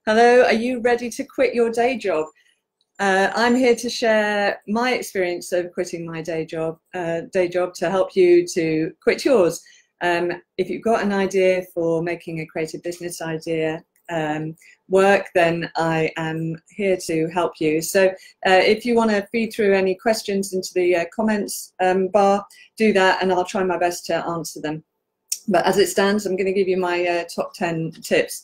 Hello, are you ready to quit your day job? I'm here to share my experience of quitting my day job to help you to quit yours. If you've got an idea for making a creative business idea work, then I am here to help you. So if you want to feed through any questions into the comments bar, do that and I'll try my best to answer them. But as it stands, I'm going to give you my top 10 tips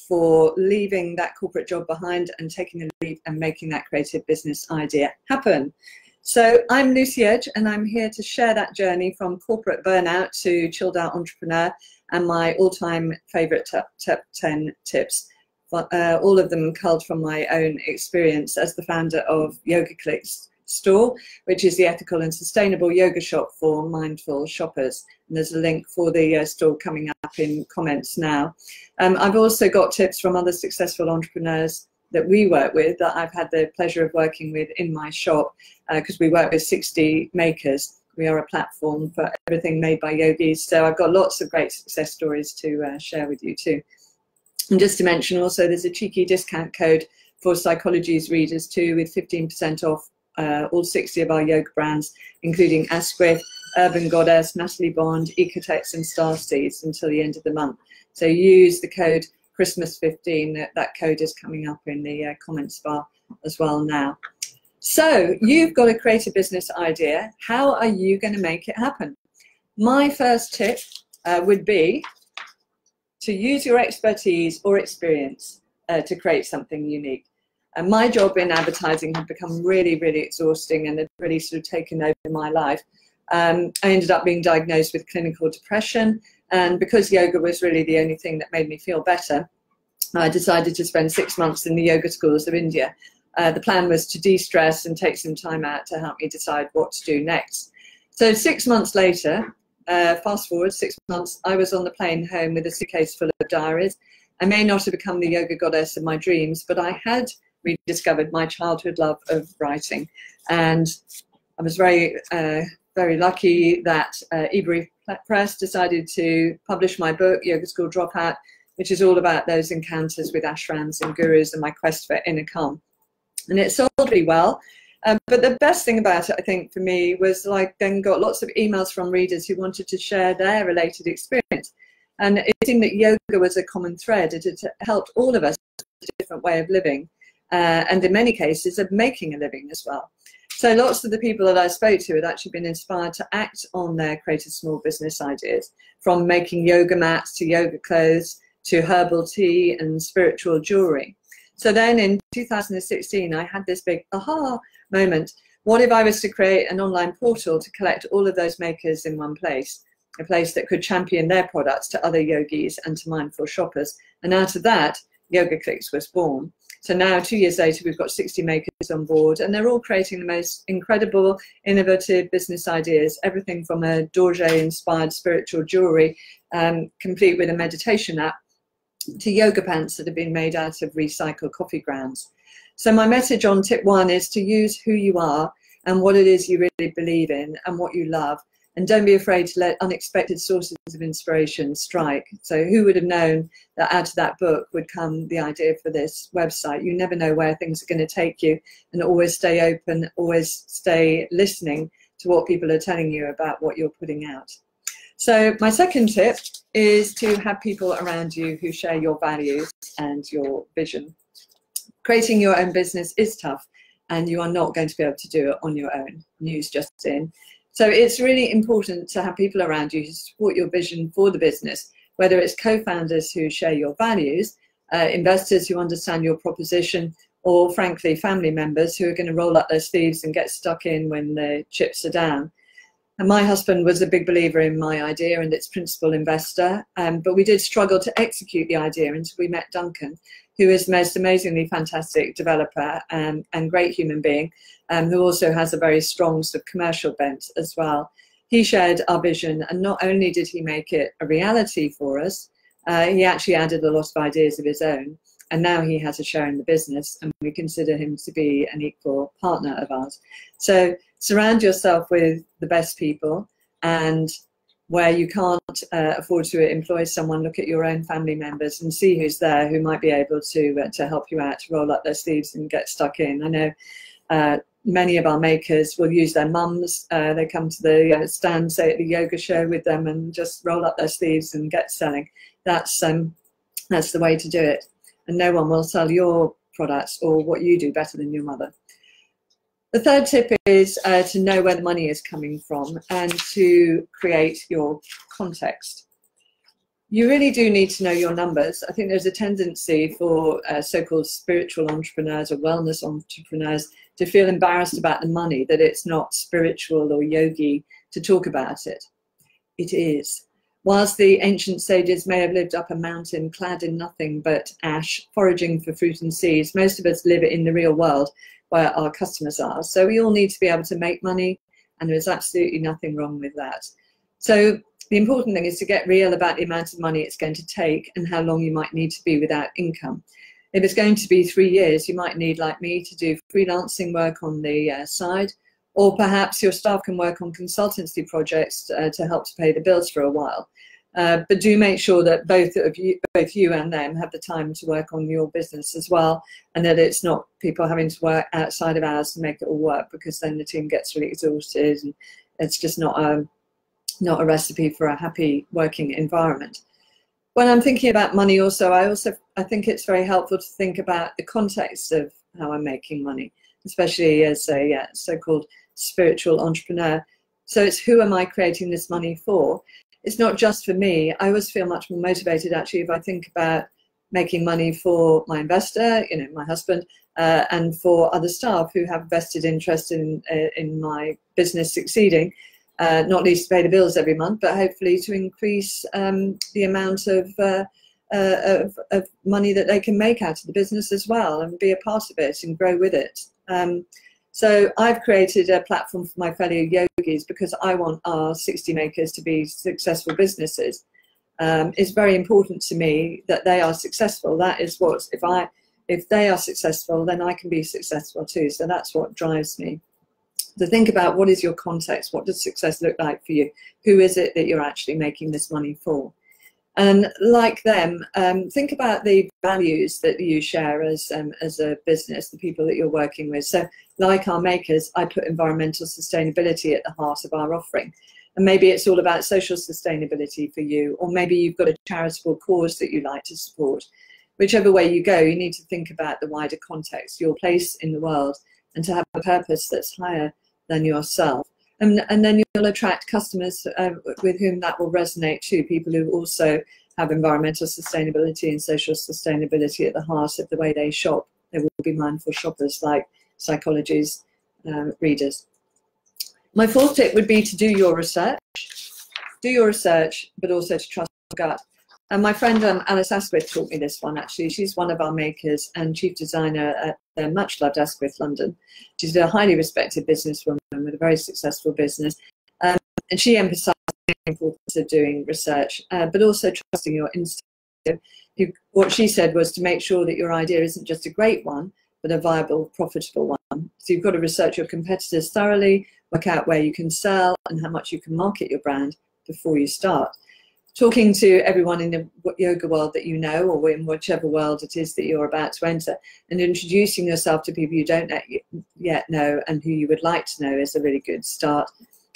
for leaving that corporate job behind and taking a leap and making that creative business idea happen. So I'm Lucy Edge and I'm here to share that journey from corporate burnout to chilled out entrepreneur and my all-time favorite top 10 tips. All of them culled from my own experience as the founder of Yoga Clicks store, which is the ethical and sustainable yoga shop for mindful shoppers. And there's a link for the store coming up in comments now. I've also got tips from other successful entrepreneurs that we work with, that I've had the pleasure of working with in my shop, because we work with 60 makers. We are a platform for everything made by yogis. So I've got lots of great success stories to share with you too. And just to mention also, there's a cheeky discount code for Psychology's readers too, with 15% off all 60 of our yoga brands, including Asquith, Urban Goddess, Natalie Bond, Ecotex and Starseeds until the end of the month. So use the code Christmas15. That code is coming up in the comments bar as well now. So you've got a creative business idea. How are you going to make it happen? My first tip would be to use your expertise or experience to create something unique. And my job in advertising had become really, really exhausting and had really sort of taken over my life. I ended up being diagnosed with clinical depression, and because yoga was really the only thing that made me feel better, I decided to spend 6 months in the yoga schools of India. The plan was to de-stress and take some time out to help me decide what to do next. So 6 months later, fast forward 6 months, I was on the plane home with a suitcase full of diaries. I may not have become the yoga goddess of my dreams, but I had rediscovered my childhood love of writing. And I was very lucky that Imagery Press decided to publish my book, Yoga School Dropout, which is all about those encounters with ashrams and gurus and my quest for inner calm. And it sold really well. But the best thing about it, I think, for me, was like then got lots of emails from readers who wanted to share their related experience. And it seemed that yoga was a common thread. It had helped all of us with a different way of living. And in many cases of making a living as well. So lots of the people that I spoke to had actually been inspired to act on their creative small business ideas, from making yoga mats to yoga clothes to herbal tea and spiritual jewelry. So then in 2016, I had this big aha moment. What if I was to create an online portal to collect all of those makers in one place, a place that could champion their products to other yogis and to mindful shoppers? And out of that, Yoga Clicks was born. So now, 2 years later, we've got 60 makers on board, and they're all creating the most incredible, innovative business ideas, everything from a Dorje-inspired spiritual jewelry, complete with a meditation app, to yoga pants that have been made out of recycled coffee grounds. So my message on tip 1 is to use who you are and what it is you really believe in and what you love. And don't be afraid to let unexpected sources of inspiration strike. So who would have known that out of that book would come the idea for this website? You never know where things are going to take you, and always stay open, always stay listening to what people are telling you about what you're putting out. So my second tip is to have people around you who share your values and your vision. Creating your own business is tough, and you are not going to be able to do it on your own. News just in. So it's really important to have people around you who support your vision for the business, whether it's co-founders who share your values, investors who understand your proposition, or frankly, family members who are going to roll up their sleeves and get stuck in when the chips are down. And my husband was a big believer in my idea and its principal investor, but we did struggle to execute the idea until we met Duncan, who is the most amazingly fantastic developer and great human being, who also has a very strong sort of commercial bent as well. He shared our vision, and not only did he make it a reality for us, he actually added a lot of ideas of his own, and now he has a share in the business, and we consider him to be an equal partner of ours. So surround yourself with the best people, and where you can't afford to employ someone, look at your own family members and see who's there who might be able to help you out, to roll up their sleeves and get stuck in. I know many of our makers will use their mums. They come to the stand, say at the yoga show with them, and just roll up their sleeves and get selling. That's the way to do it. And no one will sell your products or what you do better than your mother. The third tip is to know where the money is coming from and to create your context. You really do need to know your numbers. I think there's a tendency for so-called spiritual entrepreneurs or wellness entrepreneurs to feel embarrassed about the money, that it's not spiritual or yogi to talk about it. It is. Whilst the ancient sages may have lived up a mountain clad in nothing but ash, foraging for fruit and seeds, most of us live in the real world where our customers are. So we all need to be able to make money, and there's absolutely nothing wrong with that. So the important thing is to get real about the amount of money it's going to take and how long you might need to be without income. If it's going to be 3 years, you might need, like me, to do freelancing work on the side, or perhaps your staff can work on consultancy projects to help to pay the bills for a while. But do make sure that both you and them have the time to work on your business as well, and that it's not people having to work outside of hours to make it all work, because then the team gets really exhausted and it's just not a recipe for a happy working environment. When I'm thinking about money also, I think it's very helpful to think about the context of how I'm making money, especially as a so-called spiritual entrepreneur. So it's, who am I creating this money for? It's not just for me. I always feel much more motivated actually if I think about making money for my investor, my husband, and for other staff who have vested interest in my business succeeding, not least to pay the bills every month, but hopefully to increase the amount of money that they can make out of the business as well, and be a part of it and grow with it. So I've created a platform for my fellow yogis because I want our 60 makers to be successful businesses. It's very important to me that they are successful. That is what, if they are successful, then I can be successful too. So that's what drives me. To think about, what is your context? What does success look like for you? Who is it that you're actually making this money for? And like them, think about the values that you share as a business, the people that you're working with. So like our makers, I put environmental sustainability at the heart of our offering. And maybe it's all about social sustainability for you, or maybe you've got a charitable cause that you like to support. Whichever way you go, you need to think about the wider context, your place in the world, and to have a purpose that's higher than yourself. And then you'll attract customers with whom that will resonate too, people who also have environmental sustainability and social sustainability at the heart of the way they shop. They will be mindful shoppers, like psychology's readers. My fourth tip would be to do your research. Do your research, but also to trust your gut. And my friend Alice Asquith taught me this one, actually. She's one of our makers and chief designer at the much loved Asquith London. She's a highly respected businesswoman with a very successful business. And she emphasized the importance of doing research, but also trusting your instinct. What she said was to make sure that your idea isn't just a great one, but a viable, profitable one. So you've got to research your competitors thoroughly, work out where you can sell and how much you can market your brand before you start. Talking to everyone in the yoga world that you know, or in whichever world it is that you're about to enter, and introducing yourself to people you don't yet know and who you would like to know is a really good start.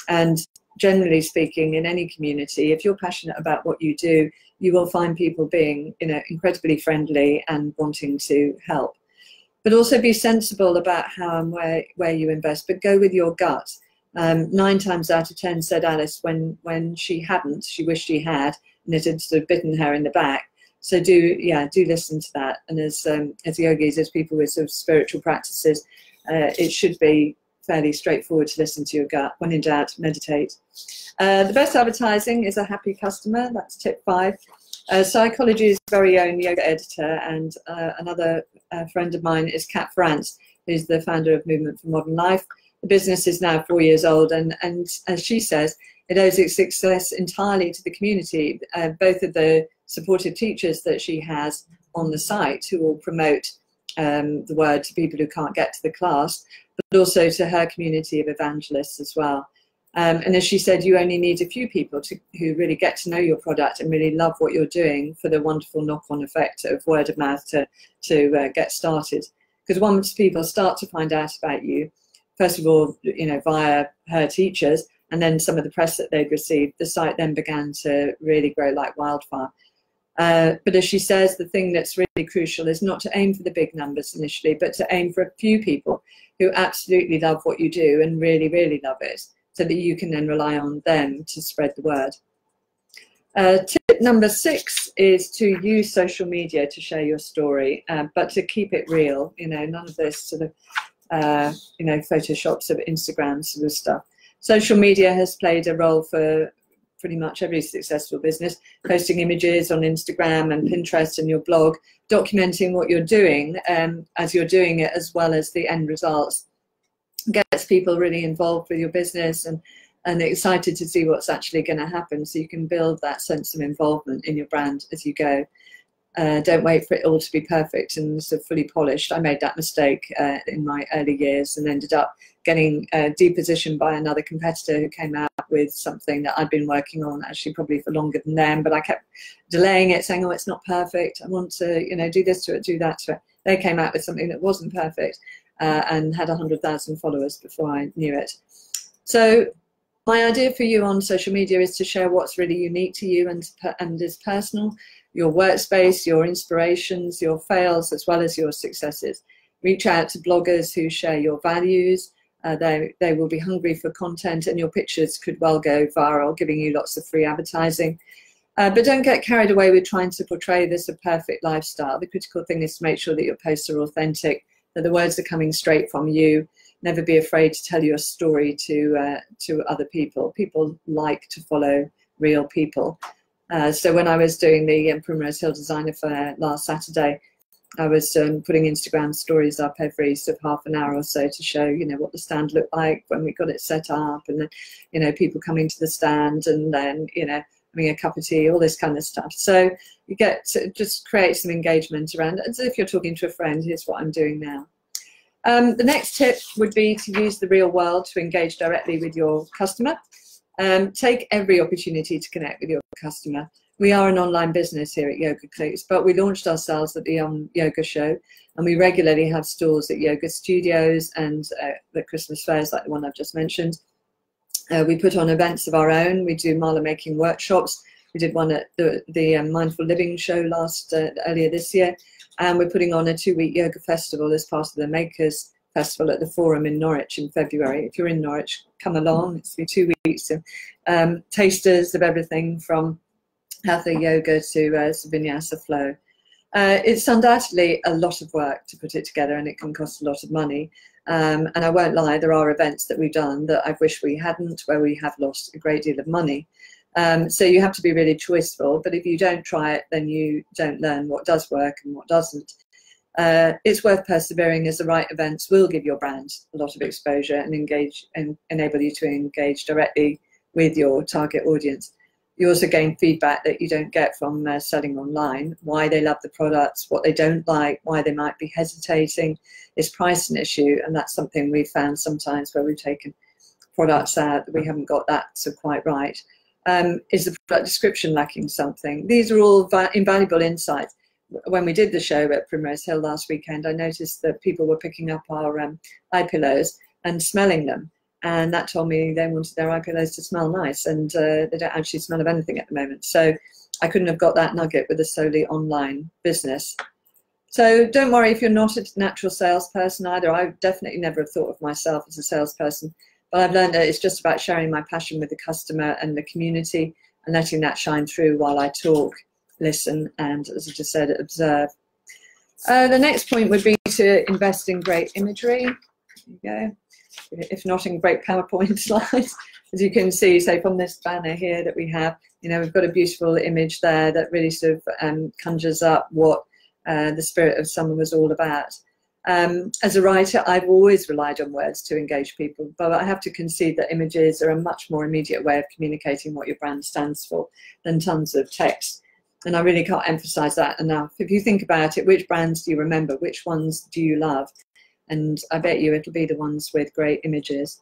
And generally speaking, in any community, if you're passionate about what you do, you will find people being, incredibly friendly and wanting to help. But also be sensible about how and where you invest, but go with your gut. 9 times out of 10, said Alice, when she hadn't, she wished she had, and it had sort of bitten her in the back. So do listen to that. And as yogis, as people with sort of spiritual practices, it should be fairly straightforward to listen to your gut. When in doubt, meditate. The best advertising is a happy customer. That's tip 5. Psychology's very own yoga editor, and another friend of mine is Kat Frantz, who's the founder of Movement for Modern Life. The business is now 4 years old, and as she says, it owes its success entirely to the community, both of the supportive teachers that she has on the site who will promote the word to people who can't get to the class, but also to her community of evangelists as well. And as she said, you only need a few people who really get to know your product and really love what you're doing for the wonderful knock-on effect of word of mouth to get started. Because once people start to find out about you, first of all, via her teachers, and then some of the press that they'd received, the site then began to really grow like wildfire. But as she says, the thing that's really crucial is not to aim for the big numbers initially, but to aim for a few people who absolutely love what you do and really, really love it, so that you can then rely on them to spread the word. Tip number 6 is to use social media to share your story, but to keep it real. None of this sort of, photoshops of Instagram sort of stuff. Social media has played a role for pretty much every successful business, posting images on Instagram and Pinterest and your blog, documenting what you're doing as you're doing it, as well as the end results. Gets people really involved with your business and excited to see what's actually going to happen, so you can build that sense of involvement in your brand as you go. Don't wait for it all to be perfect and sort of fully polished. I made that mistake in my early years and ended up getting depositioned by another competitor who came out with something that I'd been working on actually probably for longer than them, but I kept delaying it, saying, oh, it's not perfect, I want to do this to it, do that to it. They came out with something that wasn't perfect and had 100,000 followers before I knew it. So my idea for you on social media is to share what's really unique to you and is personal, your workspace, your inspirations, your fails, as well as your successes. Reach out to bloggers who share your values. They will be hungry for content, and your pictures could well go viral, giving you lots of free advertising. But don't get carried away with trying to portray this a perfect lifestyle. The critical thing is to make sure that your posts are authentic, that the words are coming straight from you. Never be afraid to tell your story to other people. People like to follow real people. So when I was doing the Primrose Hill Designer Fair last Saturday, I was putting Instagram stories up every sort of half an hour or so to show, what the stand looked like when we got it set up, and then, people coming to the stand, and then, having a cup of tea, all this kind of stuff. So you get to just create some engagement around it, as if you're talking to a friend. Here's what I'm doing now. The next tip would be to use the real world to engage directly with your customer. Take every opportunity to connect with your customer. We are an online business here at Yoga Clicks, but we launched ourselves at the Yoga Show, and we regularly have stalls at yoga studios and the Christmas fairs like the one I've just mentioned. We put on events of our own. We do mala making workshops. We did one at the Mindful Living show earlier this year, and we're putting on a 2-week yoga festival as part of the Makers Festival at the Forum in Norwich in February. If you're in Norwich, come along. It's going to be 2 weeks of tasters of everything from Hatha Yoga to Vinyasa Flow. It's undoubtedly a lot of work to put it together, and it can cost a lot of money. And I won't lie, there are events that we've done that I wish we hadn't, where we have lost a great deal of money. So you have to be really choiceful, but if you don't try it, then you don't learn what does work and what doesn't. It's worth persevering, as the right events will give your brand a lot of exposure and enable you to engage directly with your target audience. You also gain feedback that you don't get from selling online, why they love the products, what they don't like, why they might be hesitating. Is price an issue? And that's something we've found sometimes where we've taken products out that we haven't got that so quite right. Is the product description lacking something? These are all invaluable insights. When we did the show at Primrose Hill last weekend, I noticed that people were picking up our eye pillows and smelling them. And that told me they wanted their eye pillows to smell nice, and they don't actually smell of anything at the moment. So I couldn't have got that nugget with a solely online business. So don't worry if you're not a natural salesperson either. I definitely never have thought of myself as a salesperson, but I've learned that it's just about sharing my passion with the customer and the community and letting that shine through while I talk, listen, and, as I just said, observe. The next point would be to invest in great imagery. There you go. If not in great PowerPoint slides. As you can see, say from this banner here that we have, we've got a beautiful image there that really sort of conjures up what the spirit of summer was all about. As a writer, I've always relied on words to engage people, but I have to concede that images are a much more immediate way of communicating what your brand stands for than tons of text. And I really can't emphasize that enough. If you think about it, which brands do you remember? Which ones do you love? And I bet you it'll be the ones with great images.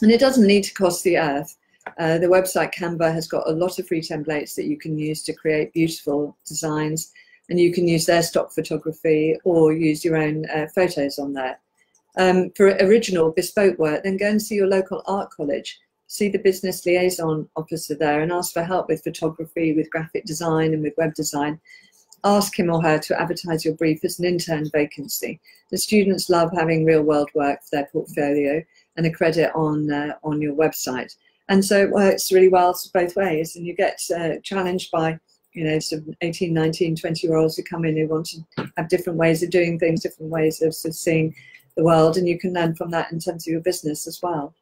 And it doesn't need to cost the earth. The website Canva has got a lot of free templates that you can use to create beautiful designs, and you can use their stock photography or use your own photos on there. For original bespoke work, then go and see your local art college, see the business liaison officer there and ask for help with photography, with graphic design and with web design. Ask him or her to advertise your brief as an intern vacancy. The students love having real world work for their portfolio and a credit on your website. And so it works really well both ways, and you get challenged by, you know, sort of 18, 19, 20-year-olds who come in who want to have different ways of doing things, different ways of sort of seeing the world, and you can learn from that in terms of your business as well.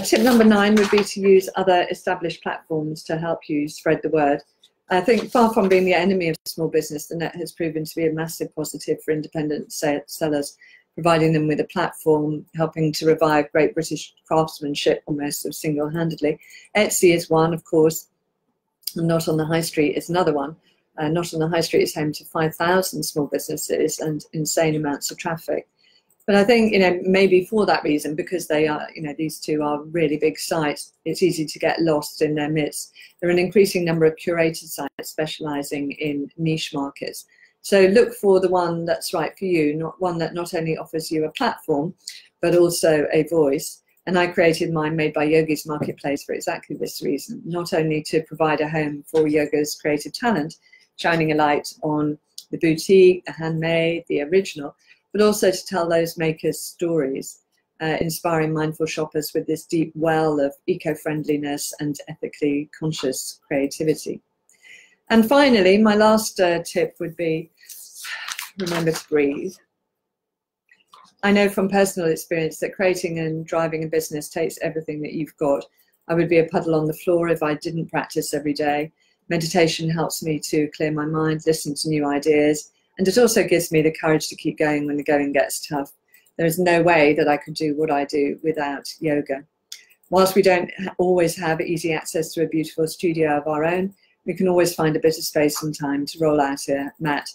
Tip number 9 would be to use other established platforms to help you spread the word. I think far from being the enemy of small business, the net has proven to be a massive positive for independent sellers, providing them with a platform, helping to revive great British craftsmanship almost sort of single-handedly. Etsy is one, of course, and Not on the High Street is another one. Not on the High Street is home to 5,000 small businesses and insane amounts of traffic. But I think, you know, maybe for that reason, because they are, you know, these two are really big sites, it's easy to get lost in their midst. There are an increasing number of curated sites specializing in niche markets. So look for the one that's right for you, not one that not only offers you a platform, but also a voice. And I created mine, Made by Yogis Marketplace, for exactly this reason, not only to provide a home for yoga's creative talent, shining a light on the boutique, the handmade, the original, but also to tell those makers' stories, inspiring mindful shoppers with this deep well of eco-friendliness and ethically conscious creativity. And finally, my last tip would be, remember to breathe. I know from personal experience that creating and driving a business takes everything that you've got. I would be a puddle on the floor if I didn't practice every day. Meditation helps me to clear my mind, listen to new ideas, and it also gives me the courage to keep going when the going gets tough. There is no way that I could do what I do without yoga. Whilst we don't always have easy access to a beautiful studio of our own, we can always find a bit of space and time to roll out a mat.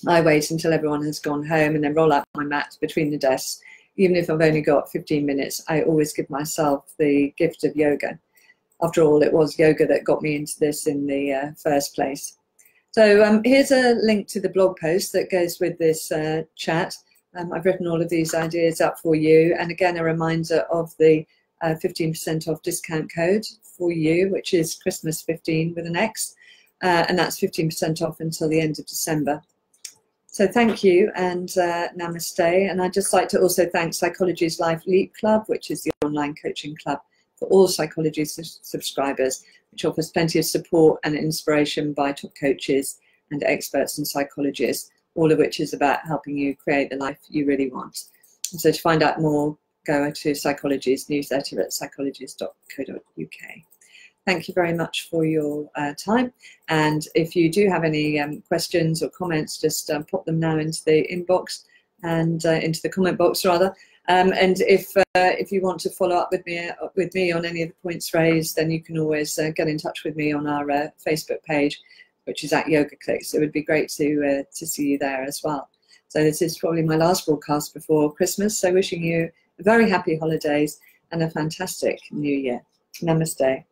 I wait until everyone has gone home and then roll out my mat between the desks. Even if I've only got 15 minutes, I always give myself the gift of yoga. After all, it was yoga that got me into this in the first place. So here's a link to the blog post that goes with this chat. I've written all of these ideas up for you. And again, a reminder of the 15% off discount code for you, which is Christmas 15 with an X. And that's 15% off until the end of December. So thank you and namaste. And I'd just like to also thank Psychology's Life Leap Club, which is the online coaching club for all Psychology subscribers, which offers plenty of support and inspiration by top coaches and experts and psychologists, all of which is about helping you create the life you really want. And so to find out more, go to Psychology's newsletter at psychologist.co.uk. Thank you very much for your time. And if you do have any questions or comments, just pop them now into the inbox and into the comment box rather. And if you want to follow up with me on any of the points raised, then you can always get in touch with me on our Facebook page, which is at Yoga Clicks. It would be great to see you there as well. So this is probably my last broadcast before Christmas. So wishing you very happy holidays and a fantastic new year. Namaste.